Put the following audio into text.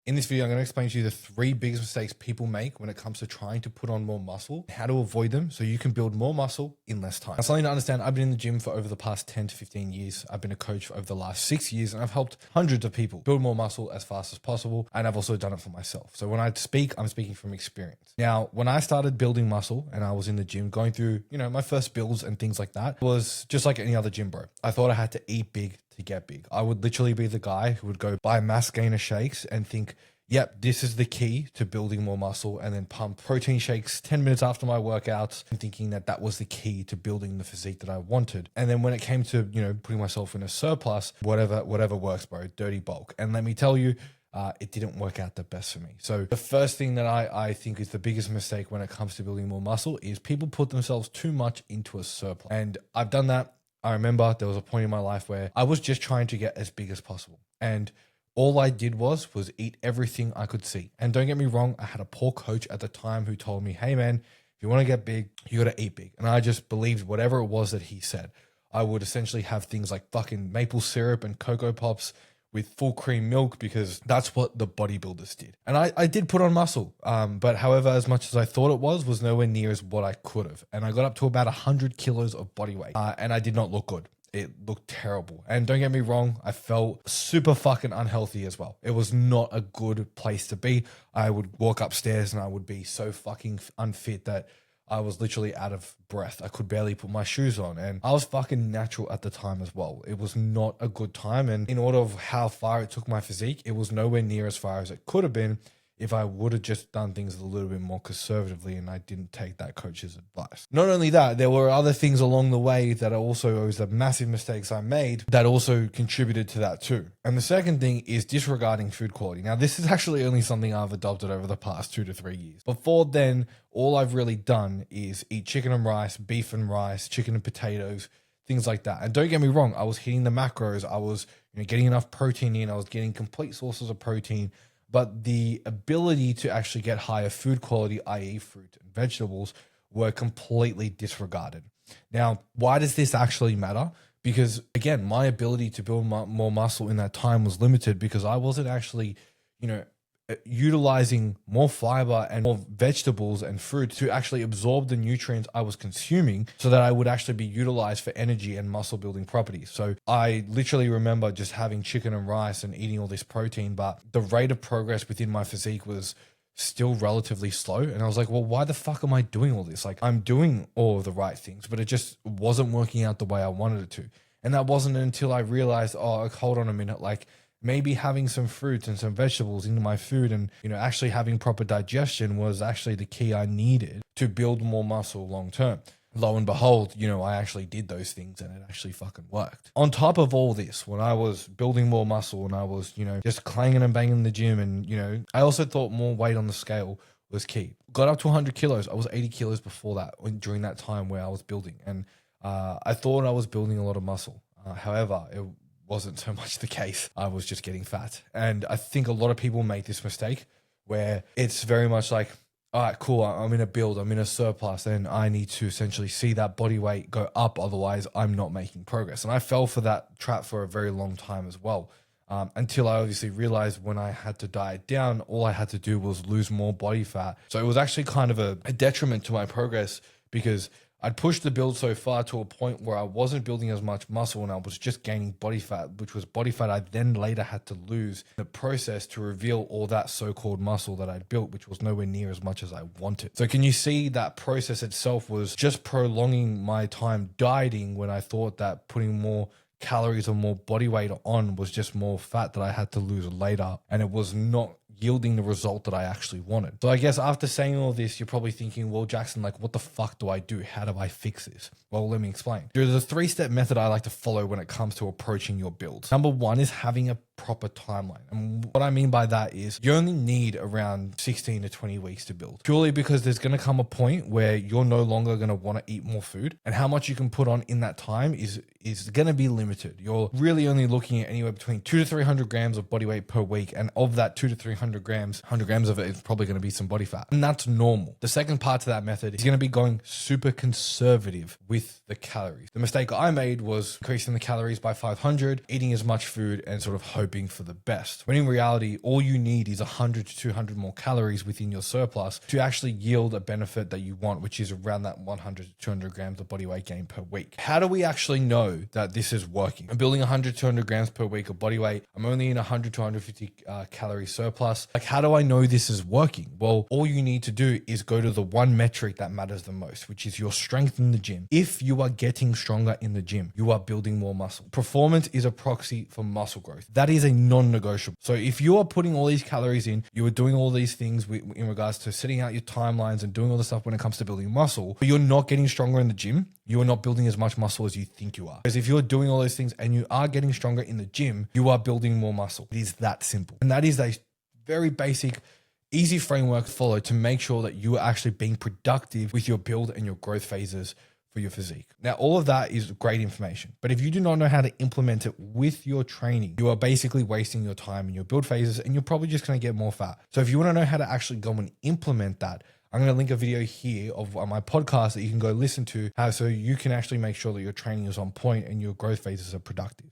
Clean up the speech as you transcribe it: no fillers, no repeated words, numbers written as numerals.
In this video, I'm going to explain to you the 3 biggest mistakes people make when it comes to trying to put on more muscle, how to avoid them so you can build more muscle in less time. Now, something to understand, I've been in the gym for over the past 10 to 15 years. I've been a coach for over the last 6 years, and I've helped hundreds of people build more muscle as fast as possible. And I've also done it for myself. So when I speak, I'm speaking from experience. Now, when I started building muscle and I was in the gym going through, my first builds and things like that, was just like any other gym bro. I thought I had to eat big to get big. I would literally be the guy who would go buy mass gainer shakes and think, yep, this is the key to building more muscle, and then pump protein shakes 10 minutes after my workouts and thinking that that was the key to building the physique that I wanted. And then when it came to, putting myself in a surplus, whatever works, bro, dirty bulk. And let me tell you, it didn't work out the best for me. So the first thing that I think is the biggest mistake when it comes to building more muscle is people put themselves too much into a surplus. And I've done that. I remember there was a point in my life where I was just trying to get as big as possible. And all I did was eat everything I could see. And don't get me wrong, I had a poor coach at the time who told me, hey man, if you want to get big, you got to eat big. And I just believed whatever it was that he said. I would essentially have things like fucking maple syrup and Cocoa Pops with full cream milk because that's what the bodybuilders did. And I did put on muscle, but however, as much as I thought it was nowhere near as what I could have. And I got up to about 100 kilos of body weight, and I did not look good. It looked terrible. And don't get me wrong, I felt super fucking unhealthy as well. It was not a good place to be. I would walk upstairs and I would be so fucking unfit that I was literally out of breath. I could barely put my shoes on, and I was fucking natural at the time as well. It was not a good time. And in order of how far it took my physique, it was nowhere near as far as it could have been if I would have just done things a little bit more conservatively and I didn't take that coach's advice. Not only that, there were other things along the way that also was the massive mistakes I made that also contributed to that too. And the second thing is disregarding food quality. Now, this is actually only something I've adopted over the past 2 to 3 years. Before then, all I've really done is eat chicken and rice, beef and rice, chicken and potatoes, things like that. And don't get me wrong, I was hitting the macros. I was getting enough protein in. I was getting complete sources of protein. But the ability to actually get higher food quality, i.e. fruit and vegetables, were completely disregarded. Now, why does this actually matter? Because again, my ability to build more muscle in that time was limited because I wasn't actually, utilizing more fiber and more vegetables and fruit to actually absorb the nutrients I was consuming so that I would actually be utilized for energy and muscle building properties. So I literally remember just having chicken and rice and eating all this protein, but the rate of progress within my physique was still relatively slow. And I was like, well, why the fuck am I doing all this? Like, I'm doing all of the right things, but it just wasn't working out the way I wanted it to. And that wasn't until I realized, oh, hold on a minute, like, maybe having some fruits and some vegetables into my food and, actually having proper digestion was actually the key I needed to build more muscle long term. Lo and behold, I actually did those things and it actually fucking worked. On top of all this, when I was building more muscle and I was, just clanging and banging in the gym and, I also thought more weight on the scale was key. Got up to 100 kilos. I was 80 kilos before that during that time where I was building. And I thought I was building a lot of muscle. However, it wasn't so much the case. I was just getting fat. And I think a lot of people make this mistake where it's very much like, all right, cool, I'm in a build, I'm in a surplus, and I need to essentially see that body weight go up. Otherwise, I'm not making progress. And I fell for that trap for a very long time as well. Until I obviously realized when I had to diet down, all I had to do was lose more body fat. So it was actually kind of a detriment to my progress because I'd pushed the build so far to a point where I wasn't building as much muscle and I was just gaining body fat, which was body fat I then later had to lose in the process to reveal all that so-called muscle that I'd built, which was nowhere near as much as I wanted. So can you see that process itself was just prolonging my time dieting when I thought that putting more calories or more body weight on was just more fat that I had to lose later, and it was not yielding the result that I actually wanted. So I guess after saying all this, you're probably thinking, well, Jackson, like, what the fuck do I do? How do I fix this? Well, let me explain. There's a 3-step method I like to follow when it comes to approaching your builds. Number 1 is having a proper timeline. And what I mean by that is you only need around 16 to 20 weeks to build, purely because there's going to come a point where you're no longer going to want to eat more food, and how much you can put on in that time is going to be limited. You're really only looking at anywhere between 200 to 300 grams of body weight per week, and of that 200 to 300 grams, 100 grams of it is probably going to be some body fat, and that's normal. The second part to that method is going to be going super conservative with the calories. The mistake I made was increasing the calories by 500, eating as much food, and sort of hoping hoping for the best. When in reality, all you need is 100 to 200 more calories within your surplus to actually yield a benefit that you want, which is around that 100 to 200 grams of body weight gain per week. How do we actually know that this is working? I'm building 100 to 200 grams per week of body weight. I'm only in 100 to 150 calorie surplus. Like, how do I know this is working? Well, all you need to do is go to the one metric that matters the most, which is your strength in the gym. If you are getting stronger in the gym, you are building more muscle. Performance is a proxy for muscle growth. That is a non-negotiable. So if you are putting all these calories in, you are doing all these things in regards to setting out your timelines and doing all the stuff when it comes to building muscle, but you're not getting stronger in the gym, you are not building as much muscle as you think you are. Because if you're doing all those things and you are getting stronger in the gym, you are building more muscle. It is that simple. And that is a very basic, easy framework to follow to make sure that you are actually being productive with your build and your growth phases for your physique. Now, all of that is great information, but if you do not know how to implement it with your training, you are basically wasting your time in your build phases and you're probably just going to get more fat. So if you want to know how to actually go and implement that, I'm going to link a video here of my podcast that you can go listen to, so you can actually make sure that your training is on point and your growth phases are productive.